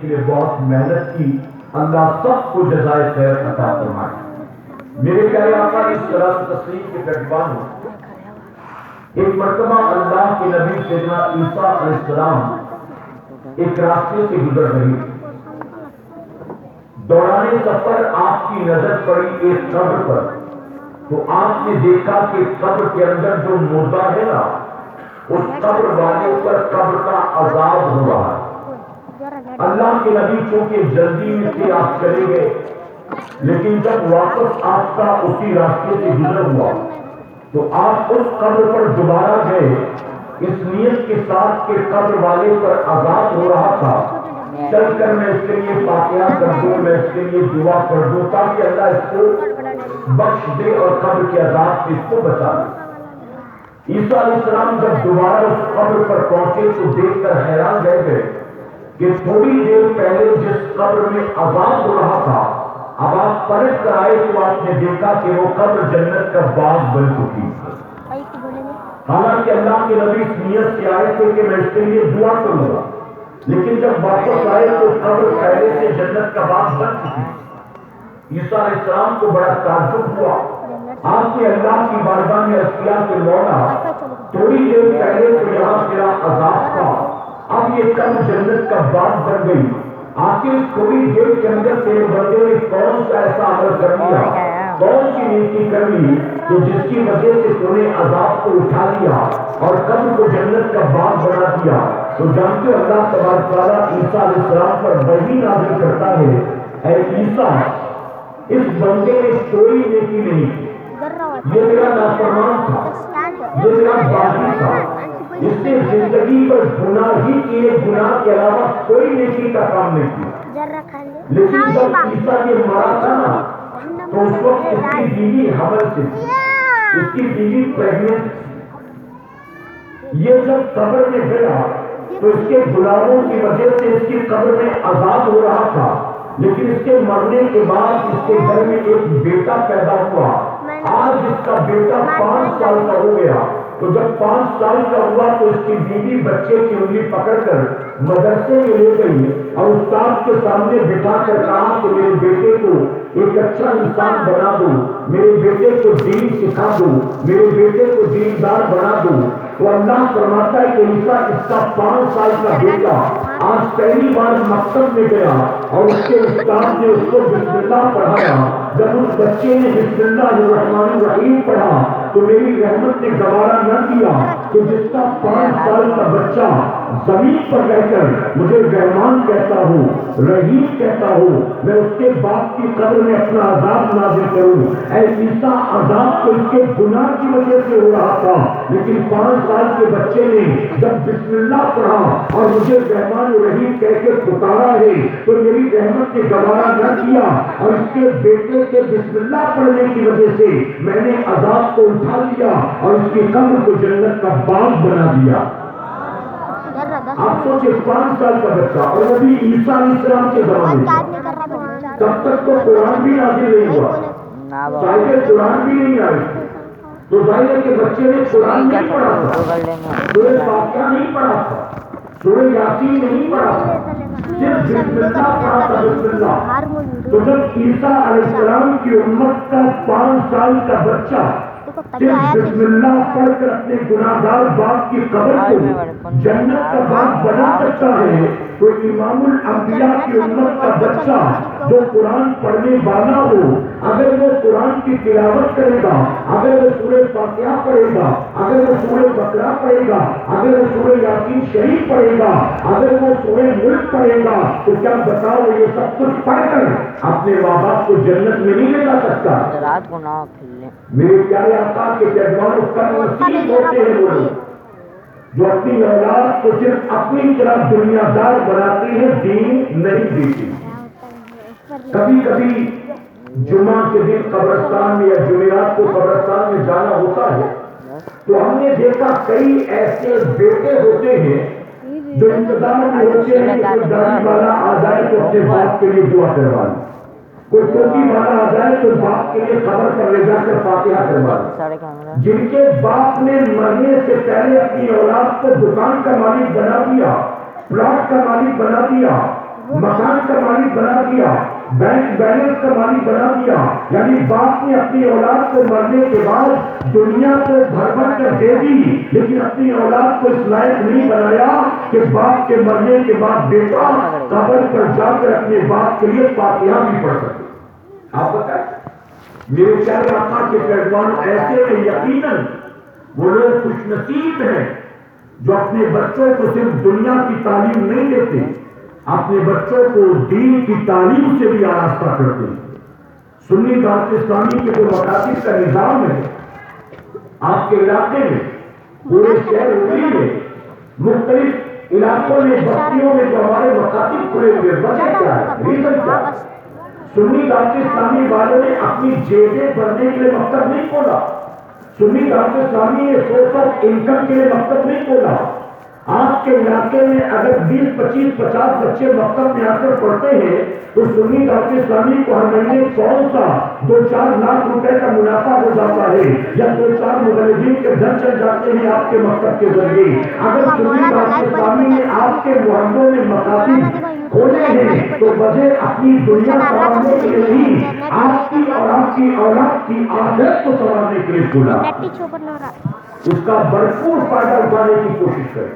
کے لیے بہت محنت کی، اللہ سب کو جزائے خیر عطا فرمائے۔ میرے پیارے آقا اس طرح تسلیم کے پیغام ہو، ایک مرتبہ اللہ کے نبی سیدنا عیسیٰ علیہ السلام ایک راستے سے گزر رہے، دوران سفر آپ کی نظر پڑی ایک قبر پر، تو آپ نے دیکھا کہ قبر کے اندر جو مردہ ہے نا، اس قبر والے پر قبر کا عذاب ہو رہا ہے۔ اللہ کے نبی چونکہ جلدی میں سے آپ چلے گئے، لیکن جب واپس آپ کا اسی راستے سے گزر ہوا تو آپ اس قبر پر دوبارہ گئے، اس نیت کے ساتھ کہ قبر والے پر عذاب ہو رہا تھا، چل کر میں اس کے لیے فاتحہ کر دوں، میں اس کے لیے دعا کر دوں تاکہ اللہ اس کو بخش دے اور قبر کے عذاب سے اس کو بچا دے۔ عیسیٰ علیہ السلام جب دوبارہ اس قبر پر پہنچے تو دیکھ کر حیران رہ گئے کہ تھوڑی دیر پہلے جس قبر میں عذاب ہو رہا تھا، اب آپ پلٹ کر آئے تو آپ نے دیکھا کہ وہ قبر جنت کا باغ بن چکی۔ حالانکہ اللہ کے نبی اس نیت سے آئے تھے کہ میں اس کے لیے دعا کروں گا، لیکن جب واپس آئے تو قبر پہلے سے جنت کا باغ بن چکی۔ عیسیٰ علیہ السلام کو بڑا تعجب ہوا، آپ نے اللہ کی بارگاہ میں عرض کیا کہ مولا، تھوڑی دیر پہلے تو یہاں تیرا عذاب تھا، اب یہ قبر جنت کا باغ بن گئی، آخر تھوڑی دیر کے اندر تیرے بندے نے کون سا ایسا عمل کر لیا، کون سی نیکی کر لی کہ جس کی وجہ سے تو نے عذاب کو اٹھا لیا اور قبر کو جنت کا باغ بنا دیا؟ تو جانتے ہو اللہ تبارک و تعالیٰ عیسیٰ علیہ السلام پر وحی نازل کرتا ہے، اے عیسیٰ، اس بندے نے کوئی نیکی نہیں کی، یہ میرا نافرمان تھا، یہ میرا باغی تھا، اس نے زندگی پر گناہ ہی کیے، گناہ کے علاوہ کوئی نیکی کا کام نہیں کیا۔ لیکن جب عیسیٰ کے مرا تھا نا، تو اس وقت اس کی بیوی حمل سے تھی، اس کی بیوی پریگننٹ تھی۔ یہ جب قبر میں گیا تو اس کے غلاموں کی وجہ سے اس کی قبر میں عذاب ہو رہا تھا، لیکن اس کے مرنے کے بعد اس کے گھر میں ایک بیٹا پیدا ہوا۔ آج اس کا بیٹا 5 سال کا ہو گیا، تو جب 5 سال کا ہوا تو اس کی بیوی بچے کی انگلی پکڑ کر مدرسے میں لے گئی اور استاد کے سامنے بٹھا کر کہا کہ میرے بیٹے کو ایک اچھا انسان بنا دو، میرے بیٹے کو دین سکھا دو، میرے بیٹے کو دیندار بنا دو۔ تو اللہ فرماتا ہے کہ عیسیٰ، اس کا 5 سال کا بیٹا آج پہلی بار مکتب میں گیا اور اس کے استاد نے اس کو بسم اللہ پڑھایا۔ جب اس بچے نے بسم اللہ الرحمن الرحیم پڑھا تو میری رحمت نے گوارا نہ کیا کہ جس کا 5 سال کا بچہ زمین پر رہ کر مجھے رحمان کہتا ہوں، رحیم کہتا ہوں، میں اس کے باپ کی قبر میں اپنا عذاب نازل کروں۔ اے عیسیٰ، عذاب تو اس کے گناہ کی وجہ سے ہو رہا تھا، لیکن 5 سال کے بچے نے جب بسم اللہ پڑھا اور مجھے رحمان و رحیم کہہ کے پکارا ہے تو میری رحمت نے گوارا نہ کیا، اور اس کے بیٹے کے بسم اللہ پڑھنے کی وجہ سے میں نے عذاب کو اٹھا لیا اور اس کی قبر کو جنت کا باغ بنا دیا۔ آپ سوچیں، 5 سال کا بچہ، اور نبی عیسیٰ علیہ السلام کے زمانے میں تب تک تو قرآن بھی نازل نہیں ہوا، شاید قرآن بھی نہیں آئی، تو ظاہر ہے کہ بچے نے قرآن نہیں پڑھا تھا، سورہ فاتحہ نہیں پڑھا تھا، سورہ یاسین نہیں پڑھا تھا، صرف بسم اللہ پڑھا تھا، بسم اللہ۔ تو جب عیسیٰ علیہ السلام کی امت کا 5 سال کا بچہ صرف بسم اللہ پڑھ کر اپنے گناہگار باپ کی قبر کو جنت کا باغ بنا سکتا ہے، تو امام الانبیاء کی امت کا بچہ جو قرآن پڑھنے والا ہو، اگر وہ قرآن کی تلاوت کرے گا، اگر وہ سورہ فاتحہ پڑھے گا، اگر وہ سورہ بقرہ پڑھے گا، اگر وہ سورہ یاسین شریف پڑھے گا، اگر وہ سورہ ملک پڑھے گا، تو کیا بتاؤ یہ سب کچھ پڑھ کر اپنے ماں باپ کو جنت میں نہیں لے جا سکتا؟ میرے پیارے آقا کے پیغام کا نصیب ہوتے ہیں وہ لوگ جو اپنی اولاد کو صرف اپنی طرح دنیا دار بناتے ہیں، دین نہیں دیتے۔ کبھی کبھی جمعہ کے دن قبرستان میں یا جمعرات کو قبرستان میں جانا ہوتا ہے تو ہم نے دیکھا کئی ایسے بیٹے ہوتے ہیں جو انتظار میں ہوتے ہیں کہ کوئی داڑھی والا آ جائے تو اپنے باپ کے لیے دعا کروا لے، کوئی ٹوپی والا آ جائے تو باپ کے لیے قبر پر لے جا کر فاتحہ کروا لے۔ جن کے باپ نے مرنے سے پہلے اپنی اولاد کو دکان کا مالک بنا دیا، پلاٹ کا مالک بنا دیا، مکان کا مالک بنا دیا، بینک بیلنس کا مالک بنا دیا، یعنی باپ نے اپنی اولاد کو مرنے کے بعد دنیا کو بھر بھر کر دے دی، لیکن اپنی اولاد کو اس لائق نہیں بنایا کہ باپ کے مرنے کے بعد بیٹا قبر پر جا کر اپنے باپ کے لیے فاتحہ بھی پڑھ سکے۔ آپ بتائیں میرے پیارے آقا کے پیغام ایسے ہیں، یقیناً وہ لوگ خوش نصیب ہیں جو اپنے بچوں کو صرف دنیا کی تعلیم نہیں دیتے، اپنے بچوں کو دین کی تعلیم سے بھی آراستہ کرتے ہیں۔ سنی دعوت اسلامی کے جو مکاتب کا نظام ہے آپ کے علاقے میں، پورے شہر میں مختلف علاقوں میں بستیوں میں جو ہمارے مکاتب کھلے ہوئے، وجہ کیا ہے، ریزن کیا ہے؟ سنی دعوت اسلامی والوں نے اپنی جیبیں بھرنے کے لیے مکتب نہیں کھولا، سنی دعوت اسلامی نے سورس آف انکم کے لیے مکتب نہیں کھولا۔ آپ کے علاقے میں اگر 20 25 50 بچے مکتب میں آ کر پڑھتے ہیں تو سنی دعوت اسلامی کو ہر مہینے 100 کا 2-4 لاکھ روپے کا منافع ہو جاتا ہے، یا 2-4 مبلغین کے گھر چل جاتے ہیں آپ کے مکتب کے ذریعے۔ اگر سنی دعوت اسلامی نے آپ کے محلوں میں مکاتب کھولے ہیں تو وجہ اپنی دنیا سنوارنے کے لیے نہیں، آپ کی اور آپ کی اولاد کی آخرت کو سنوارنے کے لیے کھولا۔ اس کا بھرپور فائدہ اٹھانے کی کوشش کریں۔